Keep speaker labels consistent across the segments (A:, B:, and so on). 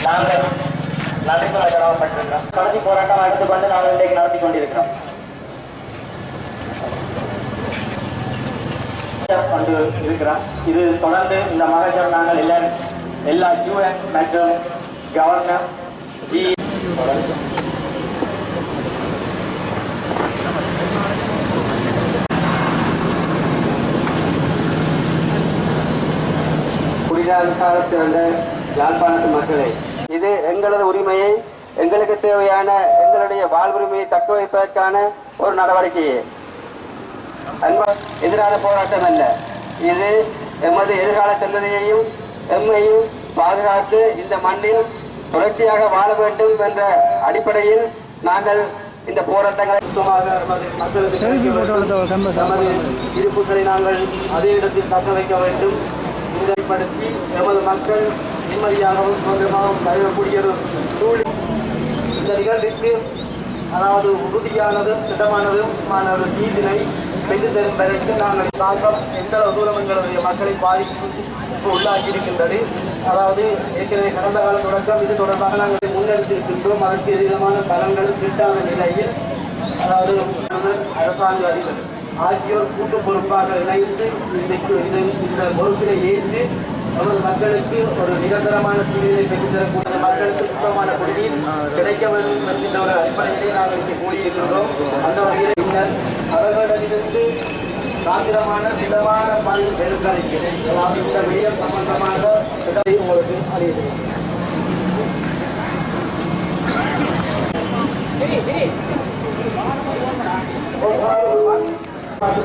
A: நாங்கள் நடைமுறை கடமைப்பட்டிருக்கிறோம். கடைசி போராட்டம் எடுத்துக்கொண்டு நாங்கள் இன்றைக்கு நடத்தி கொண்டிருக்கிறோம். இது தொடர்ந்து இந்த மகஜர் நாங்கள் எல்லா UN மற்றும் கவர்னர் குடிநாள் வந்த யாழ்ப்பாணத்து மக்களே, இது எங்களது உரிமையை, எங்களுக்கு தேவையான எங்களுடைய வாழ்வுரிமையை தக்க வைப்பதற்கான ஒரு நடவடிக்கையே, எதிரான போராட்டம் அல்ல. இது எமது எதிர்கால சந்ததியையும் எம்மையும் பாதுகாத்து இந்த மண்ணில் தொடர்ச்சியாக வாழ வேண்டும் என்ற அடிப்படையில் நாங்கள் இந்த போராட்டங்களை இருப்புகளை நாங்கள் அதே இடத்தில் தக்க வைக்க வேண்டும். இதைப்படுத்தி எமது மக்கள் நிம்மதியாகவும் சுதந்திரமாகவும் கருதக்கூடிய ஒரு சூழல் இந்த நிகழ்விற்கு அதாவது உறுதியானதும் திட்டமானதும் ஒரு தீர்வினை பெற்று தரும் வரைக்கும் நாங்கள் தாக்கம் எந்த தூரம் எங்களுடைய மக்களை பாதிப்பு உள்ளாக்கி இருக்கின்றது. அதாவது ஏற்கனவே கடந்த கால தொடக்கம் இது தொடர்பாக நாங்கள் முன்னெடுத்திருக்கின்றோம். அதற்கு எதிரான பலன்கள் கிட்டாத நிலையில் அதாவது அரசாங்க அதிபர் ஆகியோர் கூட்டு பொறுப்பாக இணைந்து இந்த பொறுப்பினை ஏற்று நமது மக்களுக்கு ஒரு நிரந்தரமான தீர்வினை பெற்றுத்தரக்கூடிய மக்களுக்கு சுத்தமான குடிநீர் கிடைக்க வேண்டும் என்கின்ற ஒரு அடிப்படையிலே நாங்கள் இங்கே கூடியிருக்கின்றோம். அந்த வகையில் பின்னர் அவர்களிடமிருந்து சாத்திரமான திடமான பதில் எடுக்கிறேன். அதாவது இந்த விடயம் சம்பந்தமாக உங்களுக்கு அறிவிக்கிறேன்.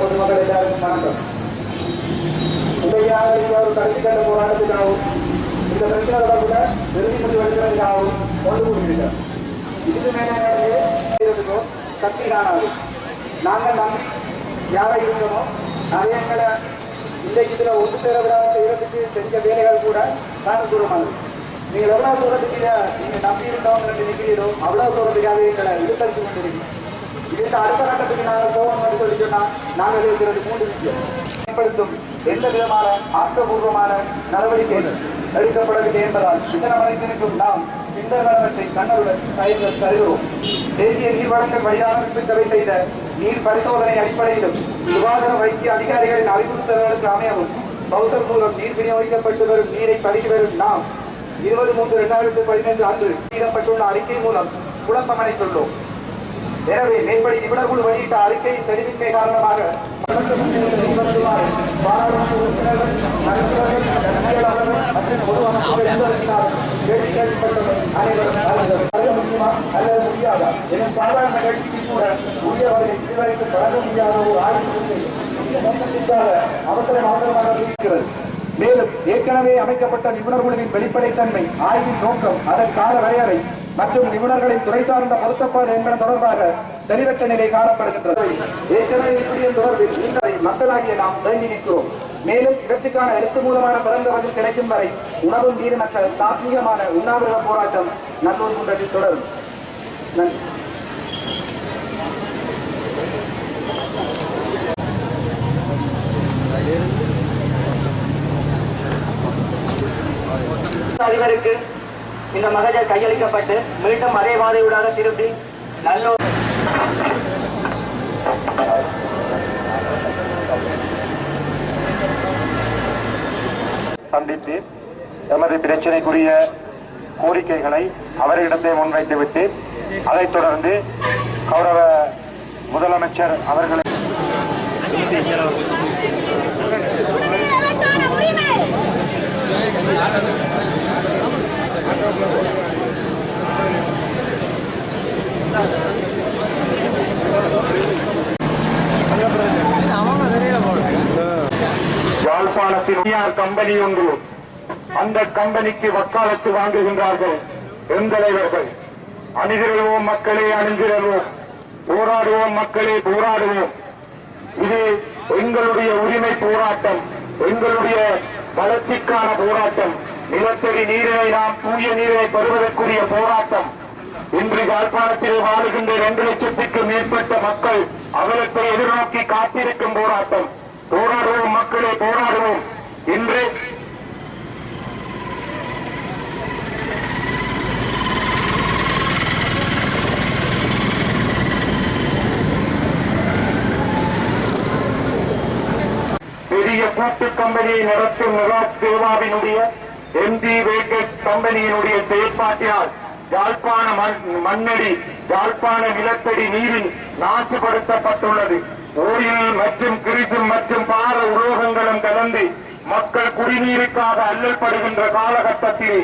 A: பொதுமக்கள் எல்லாருக்கும் வணக்கம். ஒரு கருத்து கட்ட போராட்டத்துக்காகவும் இந்த பிரச்சனை கூட இறுதி முடிவு எடுக்கிறதுக்காகவும் கொண்டு கூடியிருக்கிறோம். இதுக்கு மேலே சக்தி காணாது. நாங்கள் நம்பி யாரை இருக்கணும் நிறைய எங்களை இன்றைக்கு இதில் ஒன்று சேர விடாமல் செய்யறதுக்கு செஞ்ச வேலைகள் கூட காண தூரமானது. நீங்கள் எவ்வளவு தூரத்துக்கு நீங்கள் நம்பி இருந்தவங்க நினைக்கிறீரோ அவ்வளவு தூரத்துக்காக எங்களை இழுத்தடித்து கொண்டிருக்கீங்க. இதுக்கு அடுத்த கட்டத்துக்கு நாங்கள் போகணும்னு சொல்லி சொன்னால் நாங்கள் இருக்கிறது 3 விஷயம் மேம்படுத்தும் எந்த விதமான ஆக்கப்பூர்வமான நடவடிக்கை எடுக்கப்படவில்லை என்பதால் விசனமடைந்திருக்கும் நாம் இந்த நடவடிக்கை தங்களுடன் தருகிறோம். தேசிய நீர்வளங்கள் வழியாக சபை செய்த நீர் பரிசோதனை அடிப்படையிலும் சுகாதார வைத்திய அதிகாரிகளின் அறிவுறுத்தல்களுக்கு அமையவும் பவுசர் மூலம் நீர் விநியோகிக்கப்பட்டு வரும் நீரை பருகி வரும் நாம் 23/2015 அன்று வெளியிடப்பட்டுள்ள அறிக்கை மூலம் குழப்பமடைந்துள்ளோம். எனவே மேற்படி நிபுணர் குழு வெளியிட்ட அறிக்கையின் தெளிவின்மை காரணமாக அல்லது முடியாதா எனும் சாதாரண கட்சிக்கு கூட உரியவர்களை இதுவரைக்கும் வழங்க முடியாத ஒரு ஆய்வு அவசரமாக இருக்கிறது. மேலும் ஏற்கனவே அமைக்கப்பட்ட நிபுணர் குழுவின் வெளிப்படைத்தன்மை, ஆய்வின் நோக்கம், அதன் கால வரையறை மற்றும் நிபுணர்களின் துறை சார்ந்த பொருத்தப்பாடு என்பன தொடர்பாக தெளிவற்ற நிலை காணப்படுகின்றது. ஏற்கனவே இப்படியும் தொடர்பில் நீங்களை மக்களாகிய நாம் வேண்டி நிற்கிறோம். மேலும் இவற்றுக்கான எழுத்து மூலமான பிறந்த பதில் கிடைக்கும் வரை உணவும் நீரினற்ற தாத்மீகமான உண்ணாவிரத போராட்டம் நல்லூர் குன்றத்தில் தொடரும். அதிபருக்கு இந்த மகஜர் கையளிக்கப்பட்டு மீண்டும் அதே வாதையூடாக திரும்பி நல்லூர்
B: சந்தித்து எமது பிரச்சனைக்குரிய கோரிக்கைகளை அவர்களிடத்தை முன்வைத்துவிட்டு அதைத் தொடர்ந்து கௌரவ முதலமைச்சர் அவர்களை யாழ்ப்பாணத்தில் கம்பெனி ஒன்று, அந்த கம்பெனிக்கு வக்காலத்து வாங்குகின்றார்கள் பெருந்தலைவர்கள். அணிதிரள்வோம் மக்களே, அணிந்திரள்வோம், போராடுவோம் மக்களே, போராடுவோம். இது எங்களுடைய உரிமை போராட்டம், எங்களுடைய வளர்ச்சிக்கான போராட்டம், நிலத்தடி நீரினை நாம் தூய நீரினை பெறுவதற்குரிய போராட்டம். இன்று யாழ்ப்பாணத்தில் வாழுகின்ற 2 லட்சத்துக்கு மேற்பட்ட மக்கள் அவலத்தை எதிர்நோக்கி காத்திருக்கும் போராட்டம். போராடுவோம் மக்களே, போராடுவோம். இன்று மிகப்பெரிய கூட்டு கம்பெனியை நடத்தும் நிராஜ் தேவாவினுடைய எம்ஜி வேகஸ் கம்பெனியினுடைய செயற்பாட்டினால் யாழ்ப்பாண மண்ணடி யாழ்ப்பாண நிலத்தடி நீரில் நாசுபடுத்தப்பட்டுள்ளது. ஓயில் மற்றும் கிரிசும் மற்றும் பார உலோகங்களும் கலந்து மக்கள் குடிநீருக்காக அல்லல்படுகின்ற காலகட்டத்தில்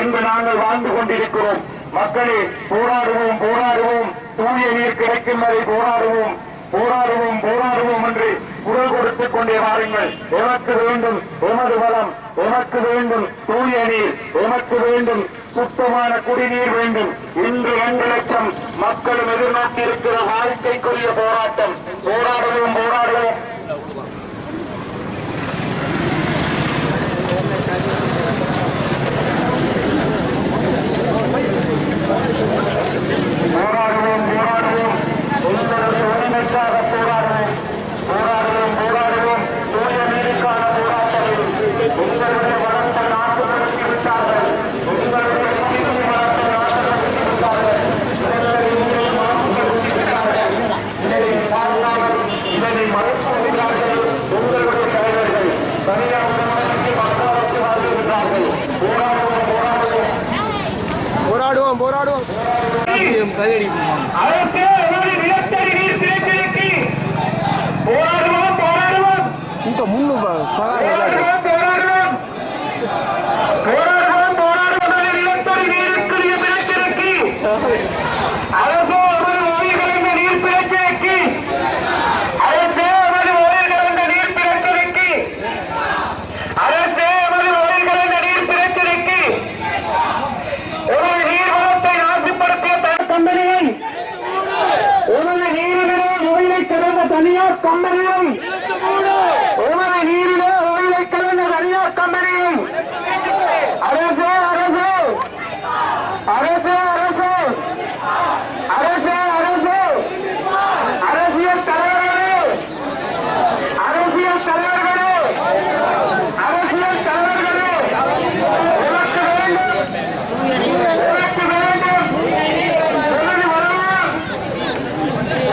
B: இன்று நாங்கள் வாழ்ந்து கொண்டிருக்கிறோம். மக்களே, போராடுவோம் போராடுவோம், தூய நீர் கிடைக்கும் வரை போராடுவோம் போராடுவோம் போராடுவோம் என்று குரல் கொடுத்துக் கொண்டே வாருங்கள். எமக்கு வேண்டும் எமது வளம், எமக்கு வேண்டும் தூய நீர், எமக்கு வேண்டும் சுத்தமான குடிநீர் வேண்டும். இன்று 2 லட்சம் மக்களும் எதிர்நோக்கியிருக்கிற வாழ்க்கைக்குரிய போராட்டம். போராடுவோம் போராடுவோம். போராடுவோம் போராடுவோம், உங்களுடைய உரிமைக்காக போராடுவோம் போராடுவோம் போராடுவோம். தூய நீருக்கான போராட்டத்தில் உங்களுடைய வளத்தை நாட்டுப்படுத்தி விட்டார்கள். உங்களுடைய குடிநீர் வளத்தை நாட்டுப்படுத்தி விட்டார்கள். இதனை பார்க்காமல் இதனை மறுக்கிறார்கள் உங்களுடைய தலைவர்கள். சரியாக உணர்ச்சி மக்களுக்கு வாழ்ந்துகிறார்கள். போராடுவோம் போராடுவோம்
C: போராடுவோம் போராடுவோம்.
B: அரசு நிலத்தடி நீர் பிரச்சனைக்கு போராடுவோம் போராடுவோம்.
C: ఇంకా ముందు
B: போராடுவோம் போராடுவோம் போராடுவோம் போராடுவோம். நிலத்தடி நீருக்குரிய பிரச்சனைக்கு அரசு ஓய்வு கலந்த நீர் பிரச்சனைக்கு அரசு ஓய்வு கலந்த நீர் பிரச்சனைக்கு அரசு ஓய்வு கலந்த நீர் பிரச்சனைக்கு ஒரு நீர் வளத்தை நாசப்படுத்திய கம்பெனியை, உமது நீரிலே ஓய்வை கலந்த தனியார் கம்பெனியை, உமது நீரிலே ஓய்வை கலந்த தனியார் கம்பெனியை அரசு அரசு அரசு அரசு அரசு அரசு அரசியல் தலைவர்களே அரசியல் தலைவர்களே அரசியல் தலைவர்களே உனக்கு வேண்டும் உனக்கு வேண்டும் உனது வருவான்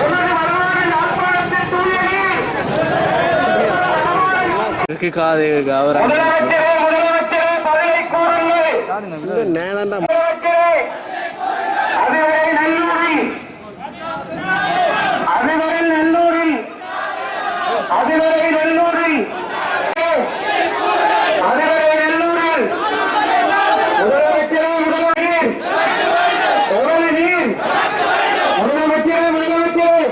B: உனது வருவான் யாழ்ப்பாணத்தில் தூய நீர். முதலமைச்சரே முதலமைச்சரே பதிலை கூறுங்கள். முதலமைச்சரே, அதுவரை நல்லூரில் அதுவரை நல்லூரில் அதுவரை நல்லூரில் அதுவரை நல்லூரில் முதலமைச்சரே முதலமைச்சர் எவ்வளவு நீர் முதலமைச்சரே முதலமைச்சரே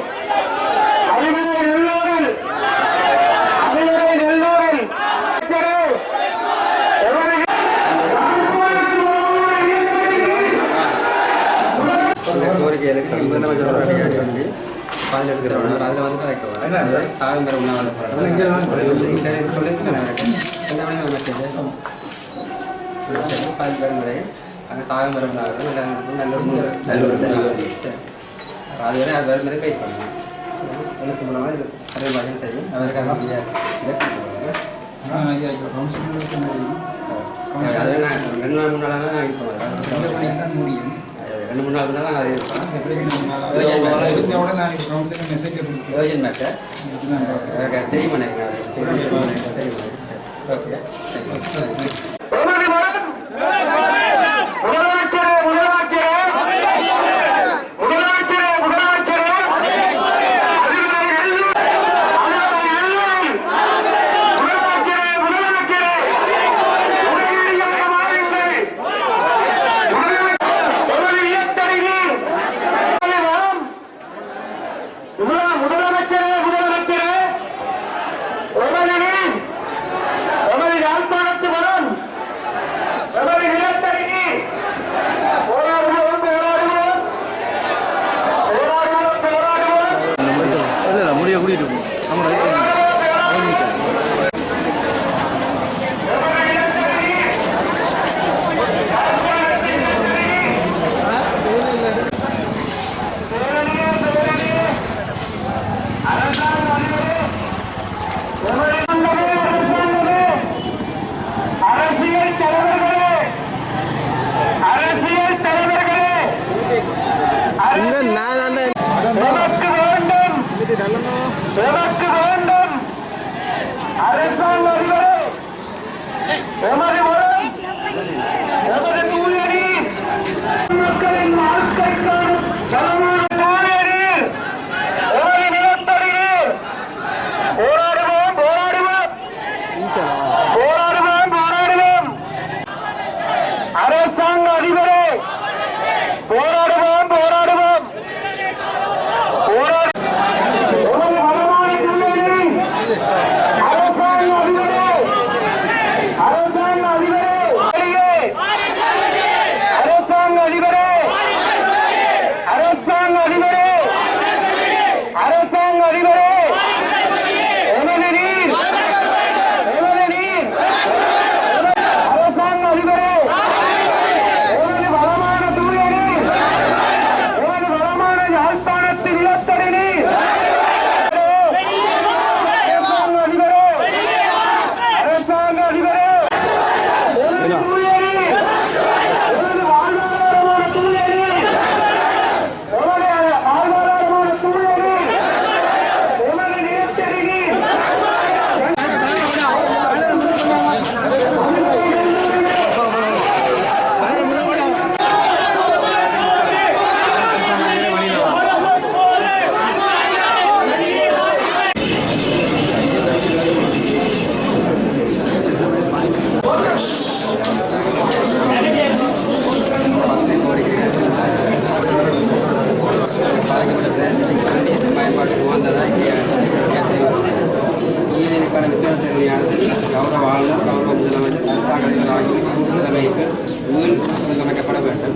B: அதுவரை நல்லூரில் அதுவரை நல்லூரில்
D: கோரிக்கைகளுக்கு முதலமைச்சர் சொல்லி பால் எடுக்கிறவங்க அதில் வந்து கரெக்டாக சாகம் பெற உணவு பால் பெறும் முறை அங்கே சாகம் பெற உணவு நல்லூர் அதுவரை அது வேறு மாதிரி வெயிட் பண்ணுவோம். எழுத்து மூலமாக இது நிறைய பாஷை செய்யும். அவருக்காக அதில் நான் 2 நாள் 3 நாளாக நான் இது பண்ணுவேன். முடியும் 2 3 நாள் தான் அது தெரியும் நினைக்கிறேன். ஓகே
B: யாழ்ப்பாணத்து வரும் அரசாங்க அதிபரே எமது வளம் எமது தூயரி மக்களின் வாழ்க்கைக்கான பலமான தூயரீர் எமது நிலத்தடியில் போராடுவோம் போராடுவோம் போராடுவோம் போராடுவோம் அரசாங்க அதிபரே போராடுவோம் போராடுவோம் போராடு எமது வளமான தூயரி அரசாங்க அதிபரே அரசாங்க அதிபரே அரசாங்க அதிபரே அரசாங்க அதிபரே அரசாங்க அதிபரே எமது நீர் எமது நீர் அரசாங்க அதிபரே எமது வளமான தூய நீர் எமது வளமான யாழ்ப்பாணத்தின் நிலத்தடி நீர் அரசாங்க அதிபரே அரசாங்க அதிபரே எமது தூய நீர் எமது வாழ்வாதாரமான தூய நீர் எமது வாழ்வாதாரமான தூய நீர் எமது நிலத்தடி நீர்
D: பயன்பாட்டுக்கு வந்ததாக நீதிக்கான விசேஷ சேவையானது கௌரவ ஆளுநர் கௌரவ முதலமைச்சர் அரசாங்க அதிபர் ஆகியோர் தலைமைக்கு ஒழுங்கமைக்கப்பட வேண்டும்.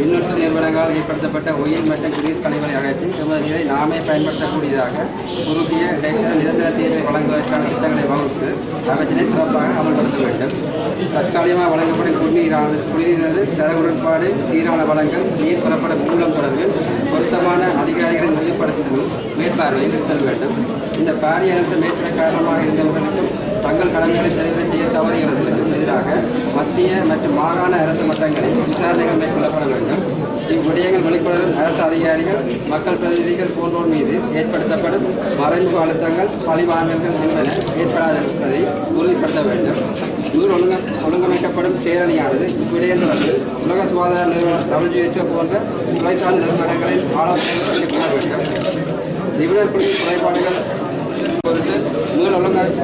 D: இன்னொரு நிறுவனங்களால் ஏற்படுத்தப்பட்ட ஒயில் மற்றும் கிரீஸ் கழிவுகளை அகற்றி எமது நீரை நாமே பயன்படுத்தக்கூடியதாக குறுகிய இடைத்தர நிரந்தர தீர்வை வழங்குவதற்கான திட்டங்களை வகுத்து அவற்றினை சிறப்பாக அமல்படுத்த வேண்டும். தற்காலிகமாக வழங்கப்படும் குடிநீரது தர உடன்பாடு சீரான வளங்கள் நீர் பெறப்படும் மூலம் தொடர்பில் பொருத்தமான அதிகாரிகளை உறுதிப்படுத்துவதும் மேற்பார்வையில் இருத்தல் வேண்டும். இந்த பாரிய அனர்த்த மேற்பட காரணமாக இருந்தவர்களுக்கும் தங்கள் கடமைகளை சரிவர செய்ய தவறியவர்களுக்கும் எதிராக மத்திய மற்றும் மாகாண அரசு மட்டங்களில் விசாரணைகள் மேற்கொள்ளப்பட வேண்டும். இவ்விடயங்கள் வெளிக்கொணரும் அரசு அதிகாரிகள் மக்கள் பிரதிநிதிகள் போன்றோர் மீது ஏற்படுத்தப்படும் மறைமுக அழுத்தங்கள் பழிவாங்கல்கள் என்பன ஏற்படாதிருப்பதை உறுதிப்படுத்த வேண்டும். ஒழுங்கமைக்கப்படும் சேரணியானது இவ்விடயங்களுக்கு உலக சுகாதார நிறுவனம் WHO போன்ற துறை சார்ந்த நிறுவனங்களின் ஆலோசனைகள் மேற்கொள்ள வேண்டும். நிபுணர் குழுவின் குறைபாடுகள் பொறுத்து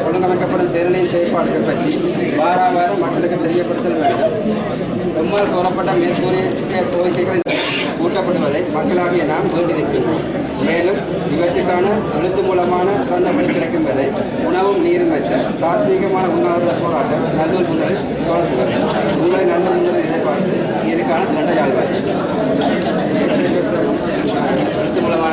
D: ஒழுங்கமைக்கப்படும் சேரணியின் செயற்பாடுகள் பற்றி வாராவாரம் மக்களுக்கு தெரியப்படுத்தல் வேண்டும். எம்மால் கோரப்பட்ட மேற்கூறிய கோரிக்கைகளின் கூட்டப்படுவதை மக்களாகிய நாம் வேண்டியிருக்கின்றோம். மேலும் இவற்றுக்கான எழுத்து மூலமான சிறந்த வழி கிடைக்கும் வரை உணவும் நீரும் மற்ற சாத்வீகமான உண்ணாவிரத போராட்டம் நல்லூர் முதலில் தொடர்கிறது. உங்களை நல்ல முன்னரை எதிர்பார்த்து இதுக்கான நன்றி ஆழ்வார் எழுத்து மூலமான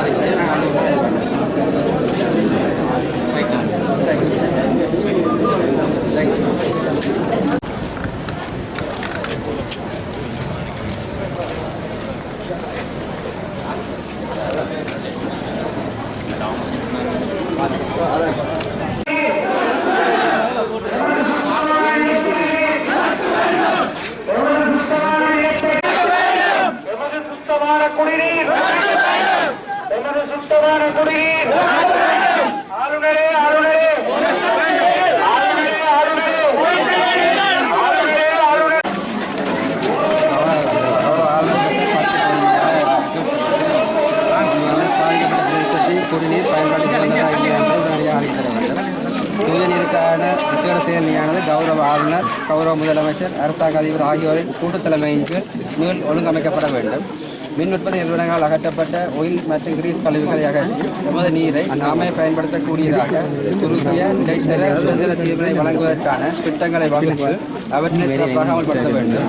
B: குடிநீர் சுத்தமான குடிநீர் ஆளுநரே ஆளுநரே ஆளுநரே ஆளுநரே ஆளுநரே ஆளுநரே
D: குடிநீர் தூய நீருக்கான விசேட செயலியானது கௌரவ ஆளுநர் கௌரவ முதலமைச்சர் அரசாங்க அதிபர் ஆகியோரின் கூட்டு தலைமையின் கீழ் ஒழுங்கமைக்கப்பட வேண்டும். மின் உற்பத்தி நிறுவனங்களால் அகற்றப்பட்ட ஒயில் மற்றும் கிரீஸ் கழிவுகளை அகற்றி எமது நீரை நாமே பயன்படுத்தக்கூடியதாக குறுகிய இடைத்தர சுதந்திர தீர்வினை வழங்குவதற்கான திட்டங்களை வகுத்து அவற்றினை சிறப்பாக அமல்படுத்த வேண்டும்.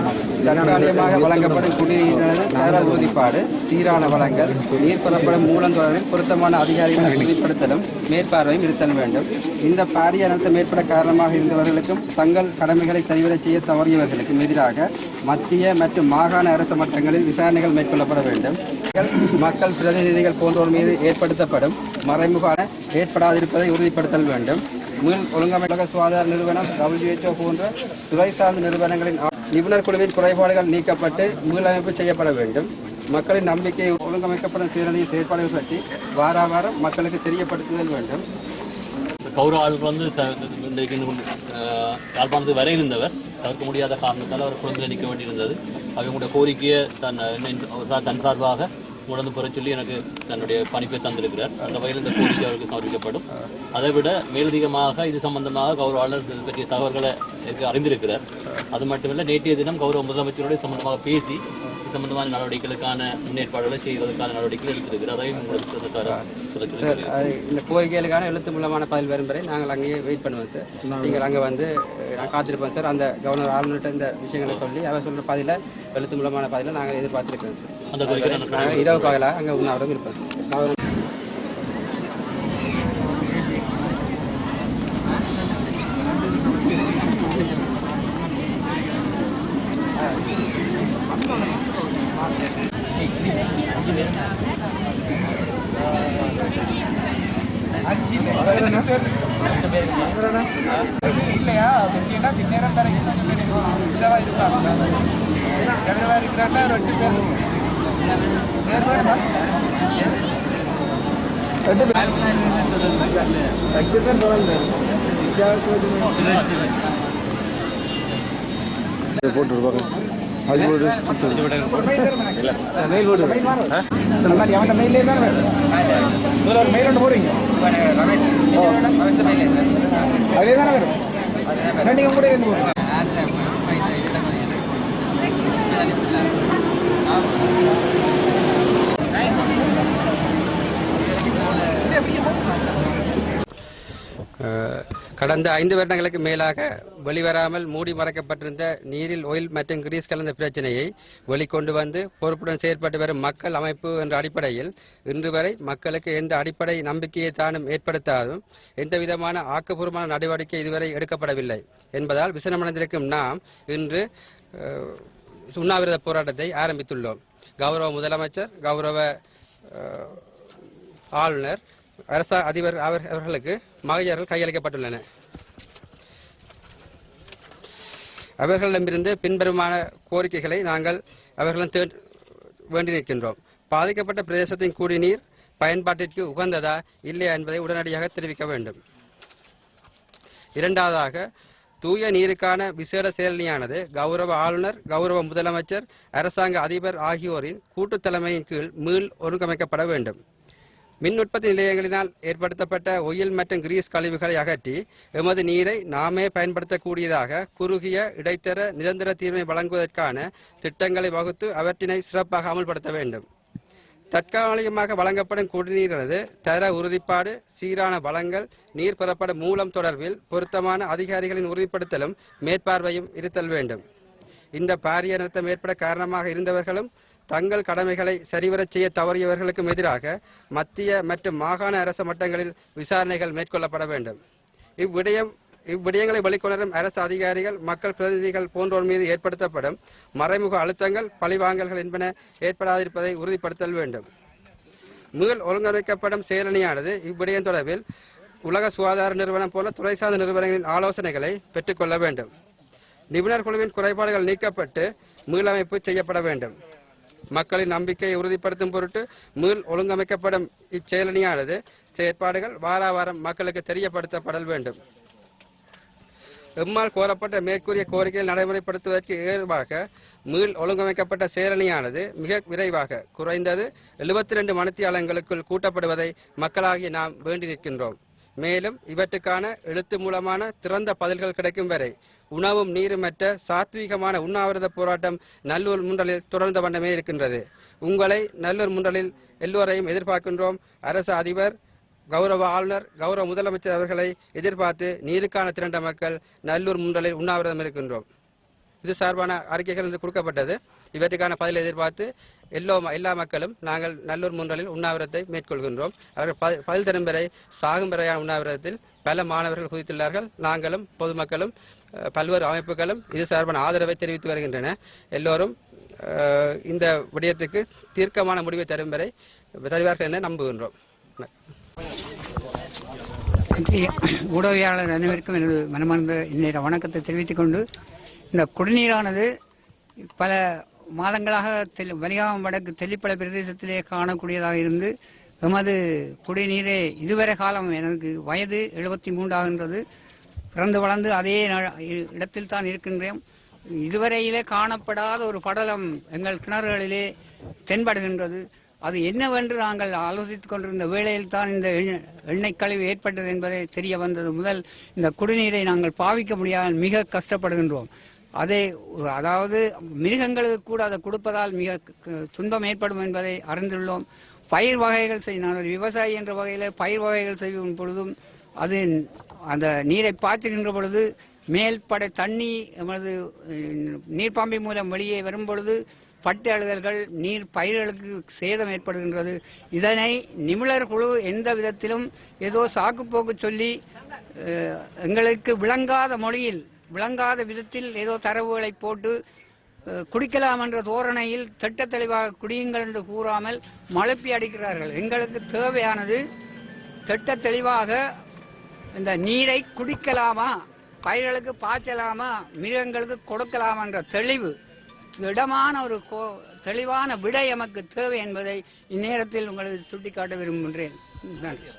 D: தற்காலிகமாக வழங்கப்படும் குடிநீரினது தர உறுதிப்பாடு சீரான வளங்கள் நீர் பெறப்படும் மூலம் தொடர்பில் பொருத்தமான அதிகாரிகளை உறுதிப்படுத்தலும் மேற்பார்வையும் இருத்தல் வேண்டும். இந்த பாரிய அனர்த்த மேற்பட காரணமாக இருந்தவர்களுக்கும் தங்கள் கடமைகளை சரிவர செய்ய தவறியவர்களுக்கும் எதிராக மத்திய மற்றும் மாகாண அரசு மட்டங்களில் விசாரணைகள் மேற்கொள்ளப்பட வேண்டும். மக்கள் பிரதிநிதிகள் போன்றோர் மீது ஏற்படுத்தப்படும் மறைமுக ஏற்படாதிருப்பதை உறுதிப்படுத்தல் வேண்டும். மீள் ஒழுங்கமைக்க சுகாதார நிறுவனம் WHO போன்ற துறை சார்ந்த நிறுவனங்களின் நிபுணர் குழுவின் குறைபாடுகள் நீக்கப்பட்டு மீளமைப்பு செய்யப்பட வேண்டும். மக்களின் நம்பிக்கையை ஒழுங்கமைக்கப்படும் சீரணியின் செயற்பாடுகள் பற்றி வாராவாரம் மக்களுக்கு தெரியப்படுத்துதல் வேண்டும்.
E: கௌரவ ஆளுநர் வந்து யாழ்ப்பாணத்துக்கு வர இருந்தவர் தவிர்க்க முடியாத காரணத்தால் அவர் குழந்தையில் நிற்க வேண்டியிருந்தது. அவங்களுடைய கோரிக்கையை தன் சார்பாக உணர்ந்து பெற சொல்லி எனக்கு தன்னுடைய பணிப்பை தந்திருக்கிறார். அந்த வகையில் இந்த கோரிக்கை அவருக்கு சமர்ப்பிக்கப்படும். அதை விட மேலதிகமாக இது சம்பந்தமாக கௌரவ ஆளுநர் பற்றிய தகவல்களை அறிந்திருக்கிறார். அது மட்டுமல்ல, நேற்றைய தினம் கௌரவ முதலமைச்சருடைய சம்பந்தமாக பேசி இது சம்பந்தமான நடவடிக்கைகளுக்கான முன்னேற்பாடுகளை செய்வதற்கான நடவடிக்கைகள் எடுத்திருக்கிறார். அதையும்
D: இந்த கோரிக்கைகளுக்கான எழுத்து மூலமான பதில் வரும் வரை நாங்கள் அங்கேயே வெயிட் பண்ணுவோம் சார். நீங்கள் அங்கே வந்து நான் காத்திருப்போம் சார். அந்த கவர்னர் ஆளுநர்கிட்ட இந்த விஷயங்களை சொல்லி அவர் சொல்கிற பதிலை எழுத்து மூலமான பதிலை நாங்கள் எதிர்பார்த்துருக்கோம் சார்.
E: அந்த கோரிக்கை
D: இரவு பகலாக அங்கே உண்ணாவிரதம் இருப்போம்.
C: இல்லையா முக்கியம்னா பின்னேரம் தர இருக்கிறாங்க 2 பேர் போட்டுருப்பாங்க. போறீங்க அதே தானே வேணும். நீங்க கூட இருந்து போறீங்க.
D: கடந்த 5 வருடங்களுக்கு மேலாக வெளிவராமல் மூடி மறைக்கப்பட்டிருந்த நீரில் ஆயில் மற்றும் கிரீஸ் கலந்த பிரச்சனையை வெளிக்கொண்டு வந்து பொறுப்புடன் செயற்பட்டு வரும் மக்கள் அமைப்பு என்ற அடிப்படையில் இன்று வரை மக்களுக்கு எந்த அடிப்படை நம்பிக்கையை தானும் ஏற்படுத்தாதும் எந்த விதமான ஆக்கப்பூர்வமான நடவடிக்கை இதுவரை எடுக்கப்படவில்லை என்பதால் விசனமடைந்திருக்கும் நாம் இன்று உண்ணாவிரத போராட்டத்தை ஆரம்பித்துள்ளோம். கௌரவ முதலமைச்சர், கௌரவ ஆளுநர், அரச அதிபர் அவர்களுக்கு மகஜர்கள் கையளிக்கப்பட்டுள்ளன. அவர்களிடமிருந்து பின்வருமான கோரிக்கைகளை நாங்கள் அவர்களிடம் வேண்டி நிற்கின்றோம். பாதிக்கப்பட்ட பிரதேசத்தின் குடிநீர் பயன்பாட்டிற்கு உகந்ததா இல்லையா என்பதை உடனடியாக தெரிவிக்க வேண்டும். இரண்டாவதாக, தூய நீருக்கான விசேட செயலணியானது கௌரவ ஆளுநர், கௌரவ முதலமைச்சர், அரசாங்க அதிபர் ஆகியோரின் கூட்டுத் தலைமையின் கீழ் மீள் ஒருங்கமைக்கப்பட வேண்டும். மின் உற்பத்தி நிலையங்களினால் ஏற்படுத்தப்பட்ட ஒயில் மற்றும் கிரீஸ் கழிவுகளை அகற்றி எமது நீரை நாமே பயன்படுத்தக்கூடியதாக குறுகிய இடைத்தர நிரந்தர தீர்வை வழங்குவதற்கான திட்டங்களை வகுத்து அவற்றினை சிறப்பாக அமல்படுத்த வேண்டும். தற்காலிகமாக வழங்கப்படும் குடிநீரானது தர உறுதிப்பாடு, சீரான வளங்கள், நீர் பெறப்படும் மூலம் தொடர்பில் பொருத்தமான அதிகாரிகளின் உறுதிப்படுத்தலும் மேற்பார்வையும் இருத்தல் வேண்டும். இந்த பாரிய நிறுத்தம் ஏற்பட காரணமாக இருந்தவர்களும் தங்கள் கடமைகளை சரிவரச் செய்ய தவறியவர்களுக்கும் எதிராக மத்திய மற்றும் மாகாண அரச மட்டங்களில் விசாரணைகள் மேற்கொள்ளப்பட வேண்டும். இவ்விடயங்களை வெளிக்கொணரும் அரசு அதிகாரிகள், மக்கள் பிரதிநிதிகள் போன்றோர் மீது ஏற்படுத்தப்படும் மறைமுக அழுத்தங்கள், பழிவாங்கல்கள் என்பன ஏற்படாதிருப்பதை உறுதிப்படுத்தல் வேண்டும். மீள் ஒழுங்கமைக்கப்படும் செயலணியானது இவ்விடயம் தொடர்பில் உலக சுகாதார நிறுவனம் போல துறை சார்ந்த நிறுவனங்களின் ஆலோசனைகளை பெற்றுக்கொள்ள வேண்டும். நிபுணர் குழுவின் குறைபாடுகள் நீக்கப்பட்டு மீளமைப்பு செய்யப்பட வேண்டும். மக்களின் நம்பிக்கையை உறுதிப்படுத்தும் பொருட்டு மீள் ஒழுங்கமைக்கப்படும் இச்செயலணியானது செயற்பாடுகள் வாராவாரம் மக்களுக்கு தெரியப்படுத்தப்படல் வேண்டும். எம்மால் கோரப்பட்ட மேற்கூறிய கோரிக்கைகள் நடைமுறைப்படுத்துவதற்கு ஏதுவாக மீள் ஒழுங்கமைக்கப்பட்ட செயலணியானது மிக விரைவாக குறைந்தது 72 மணித்தியாலங்களுக்குள் கூட்டப்படுவதை மக்களாகிய நாம் வேண்டி நிற்கின்றோம். மேலும் இவற்றுக்கான எழுத்து மூலமான திறந்த பதில்கள் கிடைக்கும் வரை உணவும் நீருமற்ற சாத்வீகமான உண்ணாவிரத போராட்டம் நல்லூர் முன்றலில் தொடர்ந்த வண்ணமே இருக்கின்றது. உங்களை நல்லூர் முன்றலில் எல்லோரையும் எதிர்பார்க்கின்றோம். அரசு அதிபர், கௌரவ ஆளுநர், கௌரவ முதலமைச்சர் அவர்களை எதிர்பார்த்து நீருக்கான திரண்ட மக்கள் நல்லூர் முன்றலில் உண்ணாவிரதம் இருக்கின்றோம். இது சார்பான அறிக்கைகள் என்று கொடுக்கப்பட்டது. இவற்றுக்கான பதிலை எதிர்பார்த்து எல்லா மக்களும் நாங்கள் நல்லூர் முன்றலில் உண்ணாவிரதத்தை மேற்கொள்கின்றோம். அவர்கள் பதில் தரும் வரை சாகும் வரையான உண்ணாவிரதத்தில் பல மாணவர்கள் குதித்துள்ளார்கள். நாங்களும் பொதுமக்களும் பல்வேறு அமைப்புகளும் இது சார்பான ஆதரவை தெரிவித்து வருகின்றன. எல்லோரும் இந்த விடயத்துக்கு தீர்க்கமான முடிவை தரும் வரை தருவார்கள் என நம்புகின்றோம்.
F: ஊடகவியலாளர் அனைவருக்கும் எனது மனமார்ந்த இந்நேர வணக்கத்தை தெரிவித்துக் கொண்டு, இந்த குடிநீரானது பல மாதங்களாக வலிகாமம் வடக்கு தெல்லிப்பளை பிரதேசத்திலே காணக்கூடியதாக இருந்து எமது குடிநீரை இதுவரை காலம் எனக்கு வயது 73 ஆகின்றது. பிறந்து வளர்ந்து அதே இடத்தில் தான் இருக்கின்றோம். இதுவரையிலே காணப்படாத ஒரு படலம் எங்கள் கிணறுகளிலே தென்படுகின்றது. அது என்னவென்று நாங்கள் ஆலோசித்துக் கொண்டிருந்த வேளையில் தான் இந்த எண்ணெய் கழிவு ஏற்பட்டது என்பதை தெரிய வந்தது முதல் இந்த குடிநீரை நாங்கள் பாவிக்க முடியாமல் மிக கஷ்டப்படுகின்றோம். அதாவது மிருகங்களுக்கு கூட அதை கொடுப்பதால் மிக துன்பம் ஏற்படும் என்பதை அறிந்துள்ளோம். பயிர் வகைகள் நான் ஒரு விவசாயி என்ற வகையில் பயிர் வகைகள் செய்யும் பொழுதும் அது அந்த நீரை பாய்ச்சுகின்ற பொழுது மேல்படை தண்ணி எமது நீர்ப்பாம்பி மூலம் வெளியே வரும் பொழுது பட்டு அழுதல்கள் நீர் பயிர்களுக்கு சேதம் ஏற்படுகின்றது. இதனை நிபுணர் குழு எந்த விதத்திலும் ஏதோ சாக்குப்போக்கு சொல்லி எங்களுக்கு விளங்காத மொழியில் விளங்காத விதத்தில் ஏதோ தரவுகளை போட்டு குடிக்கலாம் என்ற தோரணையில் திட்ட தெளிவாக குடியுங்கள் என்று கூறாமல் மழுப்பி அடிக்கிறார்கள். எங்களுக்கு தேவையானது திட்ட தெளிவாக இந்த நீரை குடிக்கலாமா, பயிர்களுக்கு பாய்ச்சலாமா, மிருகங்களுக்கு கொடுக்கலாமா என்ற தெளிவு திடமான ஒரு தெளிவான விடை எமக்கு தேவை என்பதை இந்நேரத்தில் உங்களுக்கு சுட்டிக்காட்ட விரும்புகின்றேன். நன்றி.